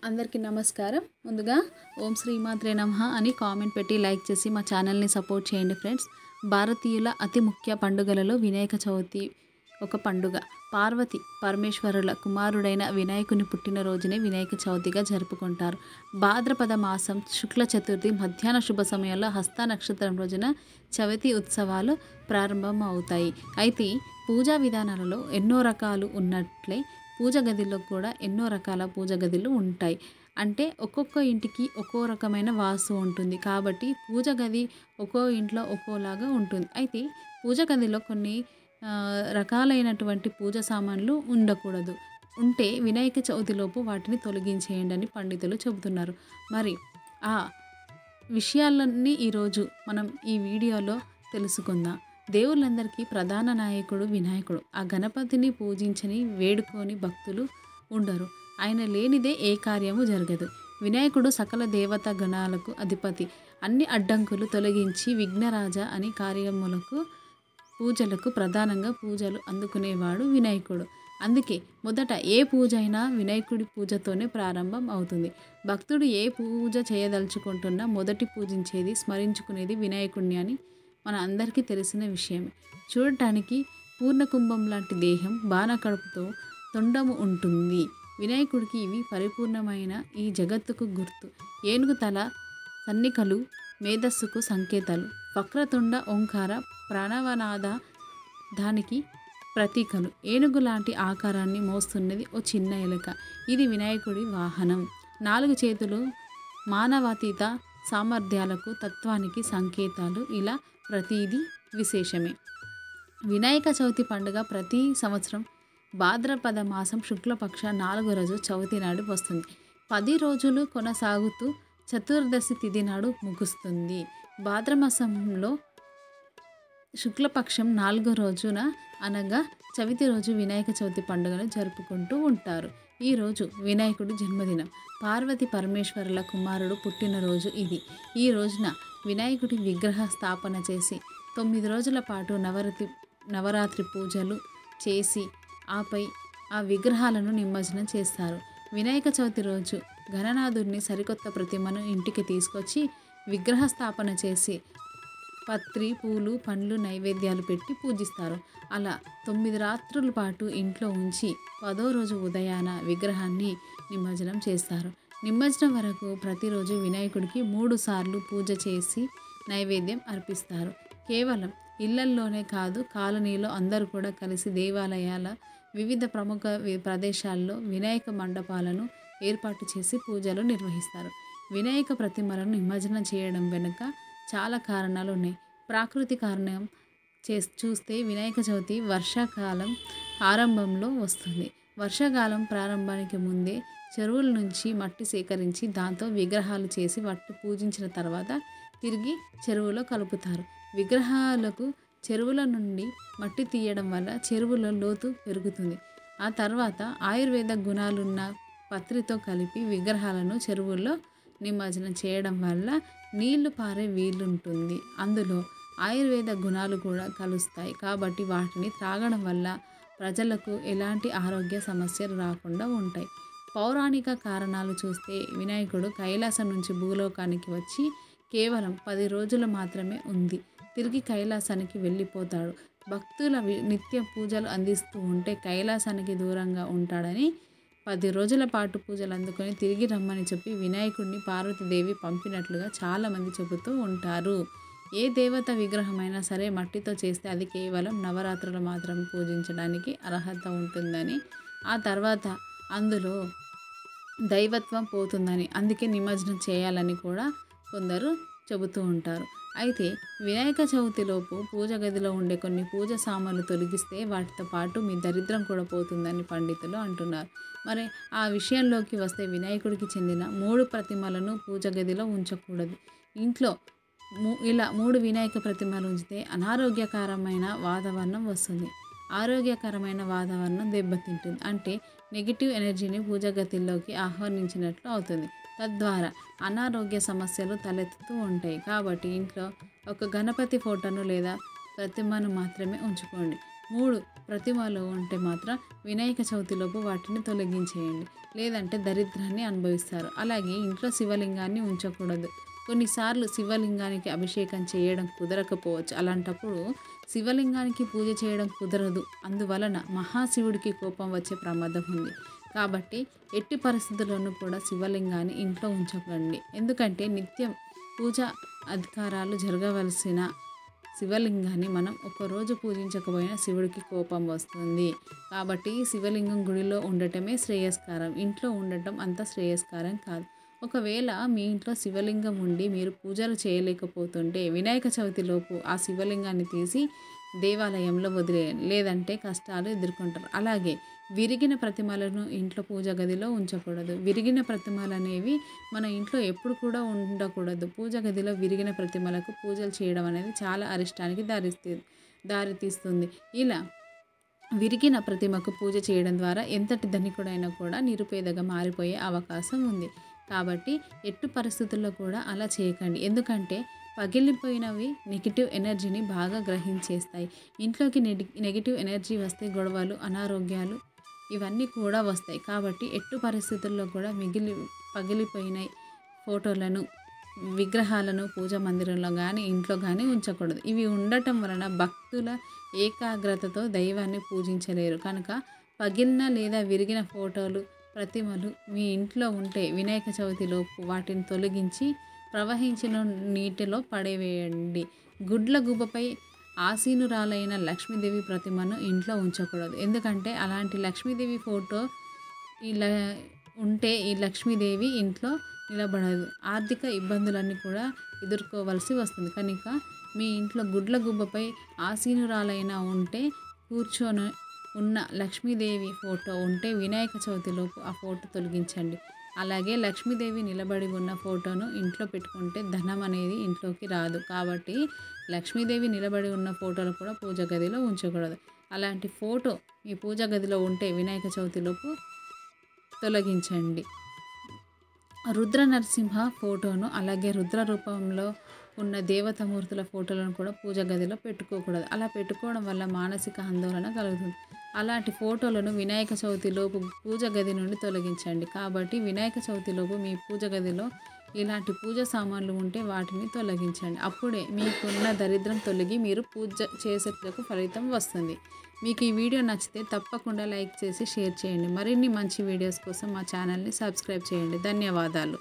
అందరికీ నమస్కారం. ముందుగా ఓం శ్రీమాత్రే నమః అని కామెంట్ పెట్టి లైక్ చేసి మా ఛానల్ని సపోర్ట్ చేయండి ఫ్రెండ్స్. భారతీయుల అతి ముఖ్య పండుగలలో వినాయక చవితి ఒక పండుగ. పార్వతి పరమేశ్వరుల కుమారుడైన వినాయకుని పుట్టినరోజునే వినాయక చవితిగా జరుపుకుంటారు. భాద్రపద మాసం శుక్ల చతుర్థి మధ్యాహ్న శుభ సమయంలో హస్త నక్షత్రం రోజున చవితి ఉత్సవాలు ప్రారంభం అవుతాయి. అయితే పూజా విధానాలలో ఎన్నో రకాలు ఉన్నట్లే పూజ గదిలో కూడా ఎన్నో రకాల పూజ గదులు ఉంటాయి. అంటే ఒక్కొక్క ఇంటికి ఒక్కో రకమైన వాస్తు ఉంటుంది. కాబట్టి పూజ గది ఒక్కో ఇంట్లో ఒక్కోలాగా ఉంటుంది. అయితే పూజ గదిలో కొన్ని రకాలైనటువంటి పూజ సామాన్లు ఉండకూడదు. ఉంటే వినాయక చవితిలోపు వాటిని తొలగించేయండి అని పండితులు చెబుతున్నారు. మరి ఆ విషయాలన్నీ ఈరోజు మనం ఈ వీడియోలో తెలుసుకుందాం. దేవుళ్ళందరికీ ప్రధాన నాయకుడు వినాయకుడు. ఆ గణపతిని పూజించని వేడుకొని భక్తులు ఉండరు. ఆయన లేనిదే ఏ కార్యము జరగదు. వినాయకుడు సకల దేవతా గణాలకు అధిపతి. అన్ని అడ్డంకులు తొలగించి విఘ్నరాజ అని కార్యములకు పూజలకు ప్రధానంగా పూజలు అందుకునేవాడు వినాయకుడు. అందుకే మొదట ఏ పూజ అయినా వినాయకుడి పూజతోనే ప్రారంభం అవుతుంది. భక్తుడు ఏ పూజ చేయదలుచుకుంటున్నా మొదటి పూజించేది స్మరించుకునేది వినాయకుడిని అని మన అందరికీ తెలిసిన విషయమే. చూడటానికి పూర్ణకుంభం లాంటి దేహం, బాణకడుపుతో తొండము ఉంటుంది. వినాయకుడికి ఇవి పరిపూర్ణమైన ఈ జగత్తుకు గుర్తు. ఏనుగు తల సన్నికలు మేధస్సుకు సంకేతాలు. వక్రతుండ ఓంకార ప్రణవనాద దానికి ప్రతీకలు. ఏనుగు లాంటి ఆకారాన్ని మోస్తున్నది ఓ చిన్న ఎలుక. ఇది వినాయకుడి వాహనం. 4 చేతులు మానవాతీత సామర్థ్యాలకు తత్వానికి సంకేతాలు. ఇలా ప్రతిదీ విశేషమే. వినాయక చవితి పండుగ ప్రతి సంవత్సరం భాద్రపద మాసం శుక్లపక్ష 4వ రోజు చవితి నాడు వస్తుంది. 10 రోజులు కొనసాగుతూ చతుర్దశి తిథి నాడు ముగుస్తుంది. భాద్రమాసంలో శుక్లపక్షం 4వ రోజున అనగా చవితి రోజు వినాయక చవితి పండుగను జరుపుకుంటూ ఉంటారు. ఈ రోజు వినాయకుడి జన్మదినం. పార్వతి పరమేశ్వరుల కుమారుడు పుట్టినరోజు ఇది. ఈ రోజున వినాయకుడి విగ్రహ స్థాపన చేసి 9 రోజుల పాటు నవరాత్రి పూజలు చేసి ఆపై ఆ విగ్రహాలను నిమజ్జనం చేస్తారు. వినాయక చవితి రోజు గణనాథుడిని సరికొత్త ప్రతిమను ఇంటికి తీసుకొచ్చి విగ్రహ స్థాపన చేసి పత్రి, పూలు, పండ్లు నైవేద్యాలు పెట్టి పూజిస్తారు. అలా 9 రాత్రుల పాటు ఇంట్లో ఉంచి 10వ రోజు ఉదయాన విగ్రహాన్ని నిమజ్జనం చేస్తారు. నిమజ్జనం వరకు ప్రతిరోజు వినాయకుడికి 3 సార్లు పూజ చేసి నైవేద్యం అర్పిస్తారు. కేవలం ఇళ్లల్లోనే కాదు, కాలనీలో అందరూ కూడా కలిసి దేవాలయాల వివిధ ప్రముఖ ప్రదేశాల్లో వినాయక మండపాలను ఏర్పాటు చేసి పూజలు నిర్వహిస్తారు. వినాయక ప్రతిమలను నిమజ్జనం చేయడం వెనుక చాలా కారణాలు ఉన్నాయి. ప్రాకృతిక కారణం చూస్తే వినాయక చవితి వర్షాకాలం ఆరంభంలో వస్తుంది. వర్షాకాలం ప్రారంభానికి ముందే చెరువుల నుంచి మట్టి సేకరించి దాంతో విగ్రహాలు చేసి వాటిని పూజించిన తర్వాత తిరిగి చెరువులో కలుపుతారు. విగ్రహాలకు చెరువుల నుండి మట్టి తీయడం వల్ల చెరువులో లోతు పెరుగుతుంది. ఆ తర్వాత ఆయుర్వేద గుణాలున్న పత్రితో కలిపి విగ్రహాలను చెరువుల్లో నిమజ్జనం చేయడం వల్ల నీళ్లు పారే వీలుంటుంది. అందులో ఆయుర్వేద గుణాలు కూడా కలుస్తాయి. కాబట్టి వాటిని త్రాగడం వల్ల ప్రజలకు ఎలాంటి ఆరోగ్య సమస్యలు రాకుండా ఉంటాయి. పౌరాణిక కారణాలు చూస్తే వినాయకుడు కైలాసం నుంచి భూలోకానికి వచ్చి కేవలం 10 రోజులు మాత్రమే ఉంది. తిరిగి కైలాసానికి వెళ్ళిపోతాడు. భక్తుల నిత్య పూజలు అందిస్తూ ఉంటే కైలాసానికి దూరంగా ఉంటాడని 10 రోజుల పాటు పూజలు అందుకొని తిరిగి రమ్మని చెప్పి వినాయకుడిని పార్వతీదేవి పంపినట్లుగా చాలామంది చెబుతూ ఉంటారు. ఏ దేవత విగ్రహమైనా సరే మట్టితో చేస్తే అది కేవలం నవరాత్రులు మాత్రం పూజించడానికి అర్హత ఉంటుందని, ఆ తర్వాత అందులో దైవత్వం పోతుందని, అందుకే నిమజ్జనం చేయాలని కూడా కొందరు చెబుతూ ఉంటారు. అయితే వినాయక చవితిలోపు పూజ గదిలో ఉండే కొన్ని పూజ సామాన్లు తొలగిస్తే వాటితో పాటు మీ దరిద్రం కూడా పోతుందని పండితులు అంటున్నారు. మరి ఆ విషయంలోకి వస్తే వినాయకుడికి చెందిన 3 ప్రతిమలను పూజ గదిలో ఉంచకూడదు. ఇంట్లో ఇలా 3 వినాయక ప్రతిమలు ఉంచితే అనారోగ్యకరమైన వాతావరణం వస్తుంది. ఆరోగ్యకరమైన వాతావరణం దెబ్బతింటుంది. అంటే నెగిటివ్ ఎనర్జీని పూజ గదిలోకి ఆహ్వానించినట్లు అవుతుంది. తద్వారా అనారోగ్య సమస్యలు తలెత్తుతూ ఉంటాయి. కాబట్టి ఇంట్లో ఒక గణపతి ఫోటోను లేదా ప్రతిమను మాత్రమే ఉంచుకోండి. 3 ప్రతిమలు ఉంటే మాత్రం వినాయక చవితిలోపు వాటిని తొలగించేయండి. లేదంటే దరిద్రాన్ని అనుభవిస్తారు. అలాగే ఇంట్లో శివలింగాన్ని ఉంచకూడదు. కొన్నిసార్లు శివలింగానికి అభిషేకం చేయడం కుదరకపోవచ్చు. అలాంటప్పుడు శివలింగానికి పూజ చేయడం కుదరదు. అందువలన మహాశివుడికి కోపం వచ్చే ప్రమాదం ఉంది. కాబట్టి ఎట్టి పరిస్థితుల్లోనూ కూడా శివలింగాన్ని ఇంట్లో ఉంచకండి. ఎందుకంటే నిత్యం పూజా అధికారాలు జరగవలసిన శివలింగాన్ని మనం ఒక్కరోజు పూజించకపోయినా శివుడికి కోపం వస్తుంది. కాబట్టి శివలింగం గుడిలో ఉండటమే శ్రేయస్కరం. ఇంట్లో ఉండటం అంత శ్రేయస్కరం కాదు. ఒకవేళ మీ ఇంట్లో శివలింగం ఉండి మీరు పూజలు చేయలేకపోతుంటే వినాయక చవితిలోపు ఆ శివలింగాన్ని తీసి దేవాలయంలో వదిలేయండి. లేదంటే కష్టాలు ఎదుర్కొంటారు. అలాగే విరిగిన ప్రతిమలను ఇంట్లో పూజ గదిలో ఉంచకూడదు. విరిగిన ప్రతిమలు అనేవి మన ఇంట్లో ఎప్పుడు కూడా ఉండకూడదు. పూజ గదిలో విరిగిన ప్రతిమలకు పూజలు చేయడం అనేది చాలా అరిష్టానికి దారితీస్తుంది. ఇలా విరిగిన ప్రతిమకు పూజ చేయడం ద్వారా ఎంతటి ధనికుడైనా కూడా నిరుపేదగా మారిపోయే అవకాశం ఉంది. కాబట్టి ఎట్టి పరిస్థితుల్లో కూడా అలా చేయకండి. ఎందుకంటే పగిలిపోయినవి నెగిటివ్ ఎనర్జీని బాగా గ్రహించేస్తాయి. ఇంట్లోకి నెగిటివ్ ఎనర్జీ వస్తే గొడవలు, అనారోగ్యాలు ఇవన్నీ కూడా వస్తాయి. కాబట్టి ఎట్టి పరిస్థితుల్లో కూడా పగిలిపోయిన ఫోటోలను, విగ్రహాలను పూజా మందిరంలో కానీ ఇంట్లో కానీ ఉంచకూడదు. ఇవి ఉండటం వలన భక్తుల ఏకాగ్రతతో దైవాన్ని పూజించలేరు. కనుక పగిలిన లేదా విరిగిన ఫోటోలు, ప్రతిమలు మీ ఇంట్లో ఉంటే వినాయక చవితిలోపు వాటిని తొలగించి ప్రవహించిన నీటిలో పడవేయండి. గుడ్ల గుబ్బపై ఆసీనురాలైన లక్ష్మీదేవి ప్రతిమను ఇంట్లో ఉంచకూడదు. ఎందుకంటే అలాంటి లక్ష్మీదేవి ఫోటో ఇలా ఉంటే ఈ లక్ష్మీదేవి ఇంట్లో నిలబడదు. ఆర్థిక ఇబ్బందులన్నీ కూడా ఎదుర్కోవాల్సి వస్తుంది. కనుక మీ ఇంట్లో గుడ్ల గుబ్బపై ఆసీనురాలైన ఉంటే కూర్చొని ఉన్న లక్ష్మీదేవి ఫోటో ఉంటే వినాయక చవితిలోపు ఆ ఫోటో తొలగించండి. అలాగే లక్ష్మీదేవి నిలబడి ఉన్న ఫోటోను ఇంట్లో పెట్టుకుంటే ధనం అనేది ఇంట్లోకి రాదు. కాబట్టి లక్ష్మీదేవి నిలబడి ఉన్న ఫోటోలు కూడా పూజ గదిలో ఉంచకూడదు. అలాంటి ఫోటో మీ పూజ గదిలో ఉంటే వినాయక చవితిలోపు తొలగించండి. రుద్ర నరసింహ ఫోటోను అలాగే రుద్ర రూపంలో ఉన్న దేవతామూర్తుల ఫోటోలను కూడా పూజ గదిలో పెట్టుకోకూడదు. అలా పెట్టుకోవడం వల్ల మానసిక ఆందోళన కలుగుతుంది. అలాంటి ఫోటోలను వినాయక చవితిలోపు పూజ గది నుండి తొలగించండి. కాబట్టి వినాయక చవితిలోపు మీ పూజ గదిలో ఇలాంటి పూజ సామాన్లు ఉంటే వాటిని తొలగించండి. అప్పుడే మీకున్న దరిద్రం తొలగి మీరు పూజ చేసేటకు ఫలితం వస్తుంది. మీకు ఈ వీడియో నచ్చితే తప్పకుండా లైక్ చేసి షేర్ చేయండి. మరిన్ని మంచి వీడియోస్ కోసం మా ఛానల్ని సబ్స్క్రైబ్ చేయండి. ధన్యవాదాలు.